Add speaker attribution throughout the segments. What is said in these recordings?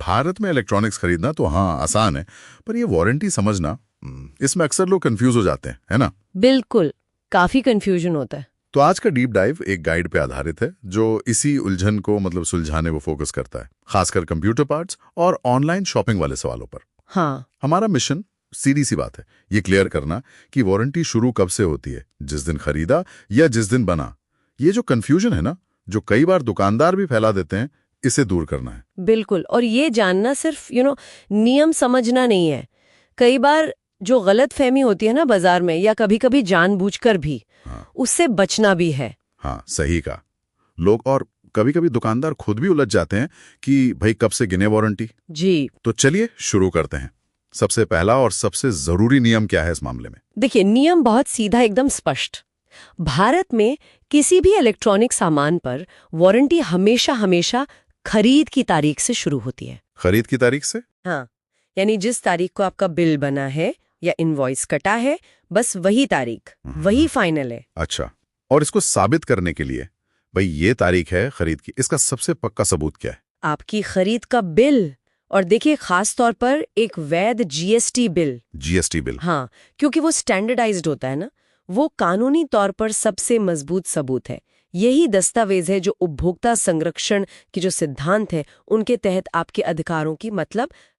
Speaker 1: भारत में इलेक्ट्रॉनिक्स खरीदना तो हाँ आसान है, पर ये वारंटी समझना इसमें अक्सर लोग कंफ्यूज हो जाते हैं, है ना?
Speaker 2: बिल्कुल, काफी कंफ्यूजन होता है।
Speaker 1: तो आज का डीप डाइव एक गाइड पे आधारित है जो इसी उलझन को सुलझाने वो फोकस करता है, खासकर कंप्यूटर पार्ट्स और ऑनलाइन शॉपिंग वाले सवालों पर।
Speaker 2: हाँ,
Speaker 1: हमारा मिशन सीधी सी बात है, ये क्लियर करना कि वारंटी शुरू कब से होती है, जिस दिन खरीदा या जिस दिन बना। ये जो कंफ्यूजन है ना, जो कई बार दुकानदार भी फैला देते हैं, इसे दूर करना है।
Speaker 2: बिल्कुल। और ये जानना सिर्फ नियम समझना नहीं है। कई बार जो गलत फहमी होती है ना बाजार में, या कभी कभी जानबूझकर भी,
Speaker 1: हाँ,
Speaker 2: उससे बचना भी है।
Speaker 1: हाँ सही कहा। लोग और कभी कभी दुकानदार खुद भी उलझ जाते हैं कि भाई कब से गिने वारंटी।
Speaker 2: जी,
Speaker 1: तो चलिए शुरू करते हैं। सबसे पहला और सबसे जरूरी नियम क्या है इस मामले में?
Speaker 2: देखिए, नियम बहुत सीधा, एकदम स्पष्ट। भारत में किसी भी इलेक्ट्रॉनिक सामान पर वारंटी हमेशा हमेशा खरीद की तारीख से शुरू होती है।
Speaker 1: खरीद की तारीख से?
Speaker 2: हाँ, यानी जिस तारीख को आपका बिल बना है या इनवॉइस कटा है, बस वही तारीख, वही फाइनल है।
Speaker 1: अच्छा, और इसको साबित करने के लिए भाई ये तारीख है खरीद की, इसका सबसे पक्का सबूत क्या है?
Speaker 2: आपकी खरीद का बिल, और देखिए खास तौर पर एक वैध जीएसटी बिल।
Speaker 1: GST bill?
Speaker 2: हाँ, क्योंकि वो स्टैंडर्डाइज्ड होता है ना, वो कानूनी तौर पर सबसे मजबूत सबूत है। यही दस्तावेज है जो उपभोक्ता संरक्षण की जो सिद्धांत है, उनके तहत आपके अधिकारों की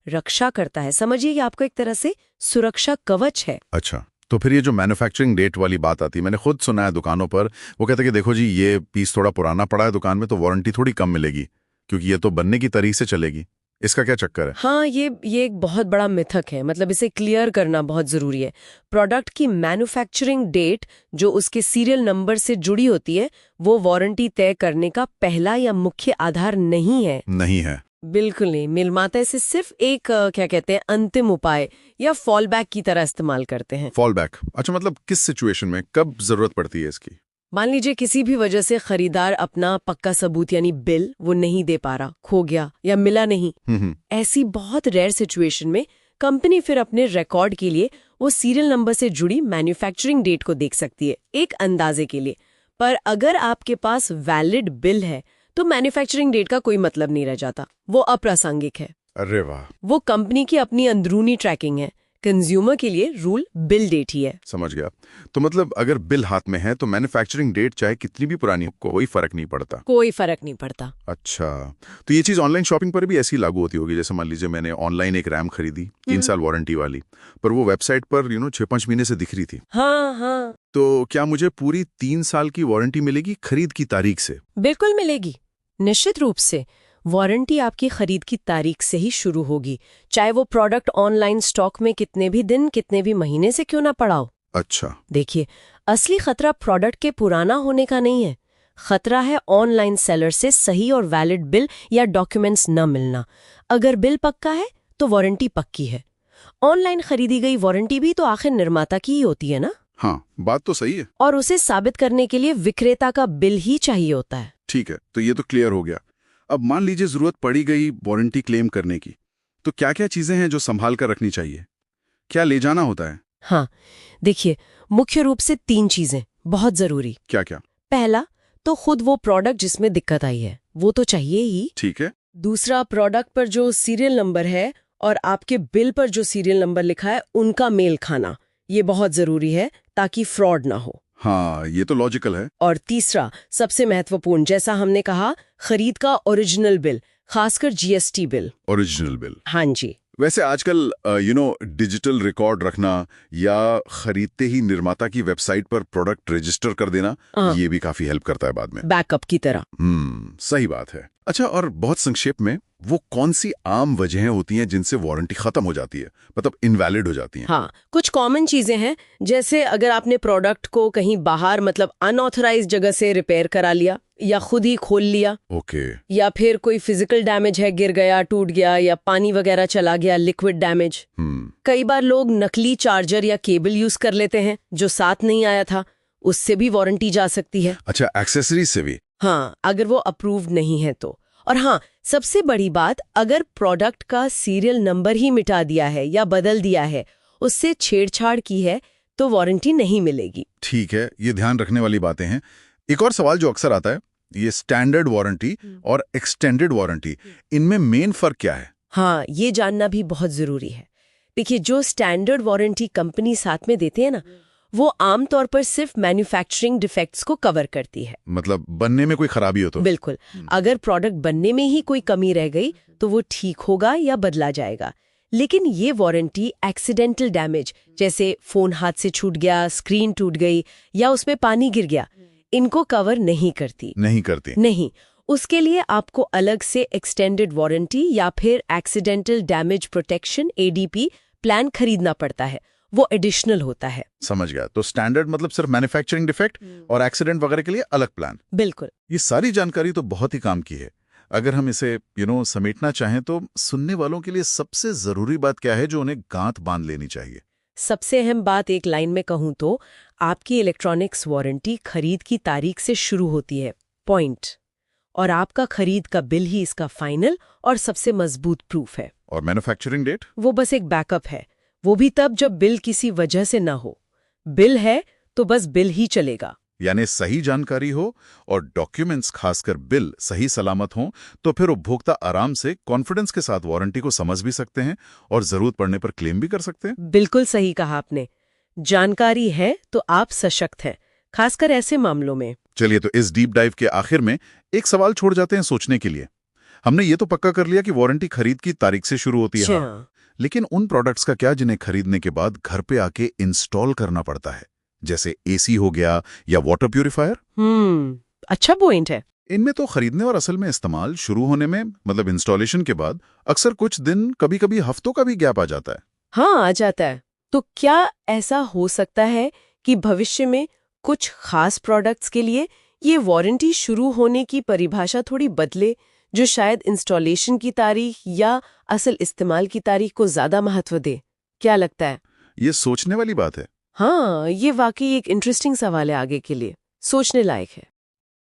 Speaker 2: रक्षा करता है। समझिए कि आपको एक तरह से सुरक्षा कवच है।
Speaker 1: अच्छा, तो फिर ये जो मैन्युफैक्चरिंग डेट वाली बात आती है, मैंने खुद सुना है दुकानों पर, वो कहते हैं कि देखो जी ये पीस थोड़ा पुराना पड़ा है दुकान में, तो वारंटी थोड़ी कम मिलेगी क्योंकि ये तो बनने की तारीख से चलेगी। इसका क्या चक्कर है?
Speaker 2: हाँ, ये एक बहुत बड़ा मिथक है। इसे क्लियर करना बहुत जरूरी है। प्रोडक्ट की मैन्युफैक्चरिंग डेट जो उसके सीरियल नंबर से जुड़ी होती है, वो वारंटी तय करने का पहला या मुख्य आधार नहीं है।
Speaker 1: नहीं है?
Speaker 2: बिल्कुल नहीं। निर्माता इसे सिर्फ एक क्या कहते हैं, अंतिम उपाय या फॉल बैक की तरह इस्तेमाल करते हैं।
Speaker 1: Fall back? अच्छा, मतलब किस सिचुएशन में, कब जरूरत पड़ती है इसकी?
Speaker 2: मान लीजिए किसी भी वजह से खरीदार अपना पक्का सबूत यानी बिल वो नहीं दे पा रहा, खो गया या मिला नहीं। ऐसी बहुत रेयर सिचुएशन में कंपनी फिर अपने रिकॉर्ड के लिए वो सीरियल नंबर से जुड़ी मैन्युफैक्चरिंग डेट को देख सकती है, एक अंदाजे के लिए। पर अगर आपके पास वैलिड बिल है तो मैन्युफैक्चरिंग डेट का कोई मतलब नहीं रह जाता, वो अप्रासंगिक है।
Speaker 1: अरे वाह!
Speaker 2: वो कंपनी की अपनी अंदरूनी ट्रैकिंग है। कंज्यूमर के लिए रूल बिल डेट ही है।
Speaker 1: समझ गया। तो मतलब अगर बिल हाथ में है तो मैन्युफैक्चरिंग डेट चाहे कितनी भी पुरानी हो, कोई फर्क नहीं पड़ता?
Speaker 2: कोई फर्क नहीं पड़ता।
Speaker 1: अच्छा, तो ये चीज ऑनलाइन शॉपिंग पर भी ऐसी लागू होती होगी? जैसे मान लीजिए मैंने ऑनलाइन एक रैम खरीदी 3 साल वारंटी वाली, पर वो वेबसाइट पर 6-5 महीने से दिख रही थी।
Speaker 2: हाँ हाँ,
Speaker 1: तो क्या मुझे पूरी 3 साल की वारंटी मिलेगी खरीद की तारीख से?
Speaker 2: बिल्कुल मिलेगी, निश्चित रूप से। वारंटी आपकी खरीद की तारीख से ही शुरू होगी, चाहे वो प्रोडक्ट ऑनलाइन स्टॉक में कितने भी दिन, कितने भी महीने से क्यों ना पड़ा हो।
Speaker 1: अच्छा।
Speaker 2: देखिए, असली खतरा प्रोडक्ट के पुराना होने का नहीं है। खतरा है ऑनलाइन सेलर से सही और वैलिड बिल या डॉक्यूमेंट्स न मिलना। अगर बिल पक्का है तो वारंटी पक्की है। ऑनलाइन खरीदी गई वारंटी भी तो आखिर निर्माता की ही होती है ना।
Speaker 1: हाँ, बात तो सही है।
Speaker 2: और उसे साबित करने के लिए विक्रेता का बिल ही चाहिए होता है।
Speaker 1: ठीक है, तो ये तो क्लियर हो गया। अब मान लीजिए जरूरत पड़ी गई वारंटी क्लेम करने की, तो क्या क्या चीजें हैं जो संभाल कर रखनी चाहिए? क्या ले जाना होता है?
Speaker 2: हाँ, देखिए, मुख्य रूप से 3 चीजें बहुत जरूरी।
Speaker 1: क्या क्या?
Speaker 2: पहला तो खुद वो प्रोडक्ट जिसमें दिक्कत आई है, वो तो चाहिए ही।
Speaker 1: ठीक है।
Speaker 2: दूसरा, प्रोडक्ट पर जो सीरियल नंबर है और आपके बिल पर जो सीरियल नंबर लिखा है, उनका मेल खाना, ये बहुत जरूरी है ताकि फ्रॉड ना हो।
Speaker 1: हाँ, ये तो लॉजिकल है।
Speaker 2: और तीसरा, सबसे महत्वपूर्ण, जैसा हमने कहा, खरीद का ओरिजिनल बिल, खासकर जीएसटी बिल।
Speaker 1: Original bill?
Speaker 2: हाँ जी।
Speaker 1: वैसे आजकल डिजिटल रिकॉर्ड रखना या खरीदते ही निर्माता की वेबसाइट पर प्रोडक्ट रजिस्टर कर देना, ये भी काफी हेल्प करता है बाद में,
Speaker 2: बैकअप की तरह।
Speaker 1: सही बात है। अच्छा, और बहुत संक्षेप में, वो कौन सी आम वजहें होती हैं जिनसे वारंटी खत्म हो जाती है, मतलब इनवैलिड हो जाती हैं?
Speaker 2: हाँ, कुछ कॉमन चीजें हैं, जैसे अगर आपने प्रोडक्ट को कहीं बाहर अनऑथराइज्ड जगह से रिपेयर करा लिया या खुद ही खोल लिया।
Speaker 1: ओके।
Speaker 2: या फिर कोई फिजिकल डैमेज है, गिर गया, टूट गया, या पानी वगैरह चला गया, लिक्विड डैमेज। कई बार लोग नकली चार्जर या केबल यूज कर लेते हैं जो साथ नहीं आया था, उससे भी वारंटी जा सकती है।
Speaker 1: अच्छा, एक्सेसरीज से भी?
Speaker 2: हाँ, अगर वो अप्रूव्ड नहीं है तो। और हाँ, सबसे बड़ी बात, अगर प्रोडक्ट का सीरियल नंबर ही मिटा दिया है या बदल दिया है, उससे छेड़छाड़ की है, तो वारंटी नहीं मिलेगी।
Speaker 1: ठीक है, ये ध्यान रखने वाली बातें हैं। एक और सवाल जो अक्सर आता है, ये स्टैंडर्ड वारंटी और एक्सटेंडेड वारंटी, इनमें मेन फर्क क्या है?
Speaker 2: हाँ, ये जानना भी बहुत जरूरी है। देखिए, जो स्टैंडर्ड वारंटी कंपनी साथ में देते हैं ना, वो आमतौर पर सिर्फ मैन्युफैक्चरिंग डिफेक्ट्स को कवर करती है।
Speaker 1: मतलब बनने में कोई खराबी हो तो?
Speaker 2: बिल्कुल। अगर प्रोडक्ट बनने में ही कोई कमी रह गई तो वो ठीक होगा या बदला जाएगा। लेकिन ये वारंटी एक्सीडेंटल डैमेज, जैसे फोन हाथ से छूट गया, स्क्रीन टूट गई या उसमें पानी गिर गया, इनको कवर नहीं करती। नहीं, उसके लिए आपको अलग से एक्सटेंडेड वारंटी या फिर accidental damage protection ADP plan खरीदना पड़ता है। वो एडिशनल होता है।
Speaker 1: समझ गया। तो स्टैंडर्ड मतलब सिर्फ मैन्युफैक्चरिंग डिफेक्ट और एक्सीडेंट वगैरह के लिए अलग प्लान।
Speaker 2: बिल्कुल।
Speaker 1: ये सारी जानकारी तो बहुत ही काम की है। अगर हम इसे समेटना चाहें तो सुनने वालों के लिए सबसे जरूरी बात क्या है जो उन्हें गांठ बांध लेनी चाहिए?
Speaker 2: सबसे अहम बात एक लाइन में कहूं तो आपकी इलेक्ट्रॉनिक्स वारंटी खरीद की तारीख से शुरू होती है, पॉइंट। और आपका खरीद का बिल ही इसका फाइनल और सबसे मजबूत प्रूफ है।
Speaker 1: और मैन्युफैक्चरिंग डेट?
Speaker 2: वो बस एक बैकअप है, वो भी तब जब बिल किसी वजह से ना हो। बिल है तो बस बिल ही चलेगा।
Speaker 1: यानी सही जानकारी हो और डॉक्यूमेंट्स खासकर बिल सही सलामत हों तो फिर उपभोक्ता आराम से कॉन्फिडेंस के साथ वारंटी को समझ भी सकते हैं और जरूरत पड़ने पर क्लेम भी कर सकते हैं।
Speaker 2: बिल्कुल सही कहा आपने। जानकारी है तो आप सशक्त हैं, खासकर ऐसे मामलों में।
Speaker 1: चलिए, तो इस डीप डाइव के आखिर में एक सवाल छोड़ जाते हैं सोचने के लिए। हमने ये तो पक्का कर लिया कि वारंटी खरीद की तारीख से शुरू होती है, लेकिन उन प्रोडक्ट्स का क्या जिन्हें खरीदने के बाद घर पे आके इंस्टॉल करना पड़ता है, जैसे AC हो गया या वाटर प्यूरिफायर?
Speaker 2: अच्छा पॉइंट है।
Speaker 1: इनमें तो खरीदने और असल में इस्तेमाल शुरू होने में, मतलब इंस्टॉलेशन के बाद अक्सर कुछ दिन, कभी कभी हफ्तों का भी गैप आ जाता है।
Speaker 2: हाँ, आ जाता है। तो क्या ऐसा हो सकता है कि भविष्य में कुछ खास प्रोडक्ट्स के लिए ये वारंटी शुरू होने की परिभाषा थोड़ी बदले, जो शायद इंस्टॉलेशन की तारीख या असल इस्तेमाल की तारीख को ज्यादा महत्व दे? क्या लगता है?
Speaker 1: ये सोचने वाली बात है।
Speaker 2: हाँ, ये वाकई एक इंटरेस्टिंग सवाल है, आगे के लिए सोचने लायक है।